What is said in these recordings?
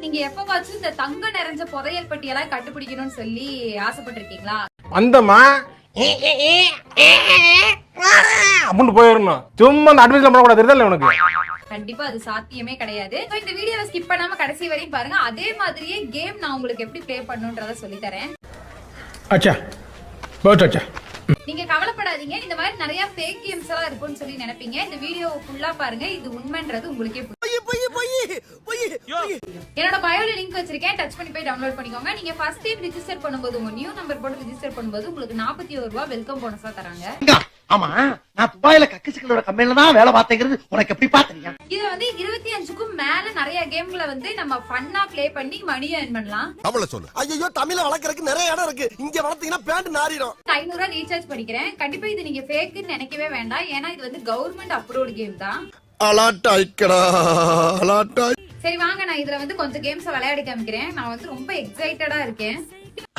நீங்க எப்பவாச்சும் இந்த தங்கம் நிறைஞ்ச புதையல் பட்டியெல்லாம் கண்டுபிடிக்கணும்னு சொல்லி ஆசைப்பட்டிருக்கீங்களா? அந்தமா அப்படின்னு போயிடணும். சும்மா அந்த அட்வைஸ்ல பண்ணக்கூடாது, தெரியுதா உனக்கு? கண்டிப்பா அது சாத்தியமே கிடையாது. இந்த வீடியோவை ஸ்கிப் பண்ணாம கடைசி வரையும் பாருங்க. அதே மாதிரியே கேம் நான் உங்களுக்கு எப்படி ப்ளே பண்ணணும்ன்றத சொல்லி தரேன். அச்சா பஸ் அச்சா. நீங்க கவலைப்படாதீங்க. இந்த மாதிரி நிறைய ஃபேக் கேம்ஸ் எல்லாம் இருக்கும்னு சொல்லி நினைப்பீங்க. இந்த வீடியோவை ஃபுல்லா பாருங்க. இது உண்மைன்றது உங்களுக்கே என்னோட பயோல லிங்க் வச்சிருக்கேன். டச் பண்ணி போய் டவுன்லோட் பண்ணிக்கோங்க. நீங்க ஃபர்ஸ்ட் டைம் ரெஜிஸ்டர் பண்ணும்போது உங்க நியூ நம்பர் போட்டு ரெஜிஸ்டர் பண்ணும்போது உங்களுக்கு 41 ரூபாய் வெல்கம் போனஸா தராங்க. ஆமா, நான் துபாயில கக்கிசிகளோட கம்பெனில தான் வேலை பார்த்தேங்கிறது உனக்கு எப்படி பாத்தீங்க? இதுல வந்து 25க்கும் மேல நிறைய கேம்களை வந்து நம்ம ஃபன்னா ப்ளே பண்ணி மணி earn பண்ணலாம். தமிழ சொல்லு. ஐயோ, தமிழ வளர்க்கறதுக்கு நிறைய இடம் இருக்கு. இங்க வளர்த்தீங்கன்னா பேண்ட் நாறிடும். 500 ரூபாய் ரீசார்ஜ் பண்ணிக்கிறேன். கண்டிப்பா இது நீங்க ஃபேக்னு நினைக்கவே வேண்டாம். ஏன்னா இது வந்து கவர்மெண்ட் அப்ரூவ்ட் கேம் தான். அலாட்டாய்க்கடா, அலாட்டாய். சரி வாங்க, நான் இதுல வந்து கொஞ்சம் கேம்ஸ் விளையாடி காமிக்கிறேன். நான் வந்து ரொம்ப எக்ஸைட்டடா இருக்கேன்.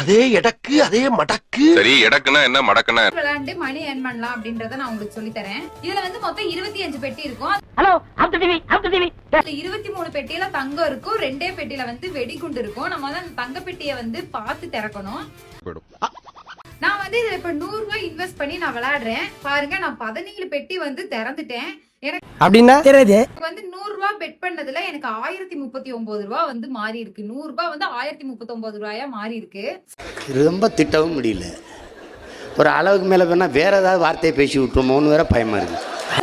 அதே எடக்கு அதே மடக்கு. சரி, எடக்குனா என்ன மடக்குனா விளையாண்டு மணி earn பண்ணலாம் அப்படின்றத நான் உங்களுக்கு சொல்லி தரேன். இதுல வந்து மொத்தம் 25 பெட்டி இருக்கும். Hello, after TV, after TV. 23 பெட்டியில தங்கம் இருக்கும். 2 பெட்டியில வந்து வெடிகுண்டு இருக்கும். நம்ம வந்து அந்த தங்க பெட்டியை வந்து பார்த்து திறக்கணும். நான் வந்து இதுல இப்ப 100 ரூபாய் இன்வெஸ்ட் பண்ணி நான் விளையாடுறேன். பாருங்க, நான் 17 பெட்டி வந்து திறந்துட்டேன். எனக்கு அப்படின்னா தெரியுது. வந்து 100 ரூபாய் பெட் பண்ணதுல எனக்கு 1039 ரூபாய் வந்து மாறி இருக்கு. 100 ரூபாய் வந்து 1039 ரூபாயா மாறி இருக்கு. ரொம்ப திட்டவும் முடியல. ஒரு அளவுக்கு மேல வேணா வேற ஏதாவது வார்த்தையை பேசி விட்டுருமோன்னு வேற பயமா இருக்கு.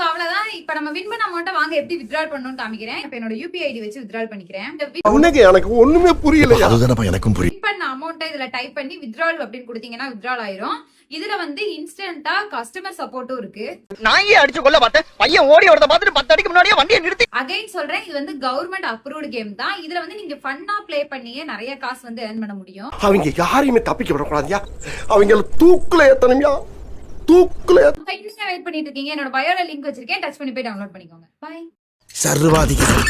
அவ்வளவுதான். இப்ப நம்ம வின் பண்ண அமௌண்ட்டை வாங்க எப்படி வித்ட்ரால் பண்ணணும்னு காமிக்கிறேன். இப்ப என்னோட யூபிஐ ஐடி வச்சு வித்ட்ரால் பண்ணிக்கிறேன். உனக்கு எனக்கு ஒண்ணுமே புரியல. அதுதானப்பா எனக்கும் புரியல. வின் பண்ண அமௌண்ட்டை இதுல டைப் பண்ணி வித்ட்ரால் அப்படின்னு கொடுத்தீங்கன்னா வித்ட்ரால் ஆயிரும். இதுல வந்து இன்ஸ்டன்ட்டா கஸ்டமர் சப்போர்ட்டும் இருக்கு. நாயே அடிச்சு கொல்ல பார்த்தேன். பையன் ஓடி வரத பார்த்துட்டு 10 அடிக்கு முன்னாடியே வண்டியை நிறுத்தி. அகைன் சொல்றேன், இது வந்து கவர்மெண்ட் அப்ரூவ்ட் கேம் தான். இதுல வந்து நீங்க ஃபன்னா ப்ளே பண்ணியே நிறைய காசு வந்து earn பண்ண முடியும். அவங்க யாரையுமே தப்பிக்க விடக்கூடாதுயா. அவங்க தூக்குல ஏத்தணும்யா, தூக்குல. வெயிட் பண்ணிட்டு இருக்கீங்க. என்னோட பயோல லிங்க் வச்சிருக்கேன். டச் பண்ணி போய் டவுன்லோட் பண்ணிக்கோங்க. பை. சர்வாதிகாரி.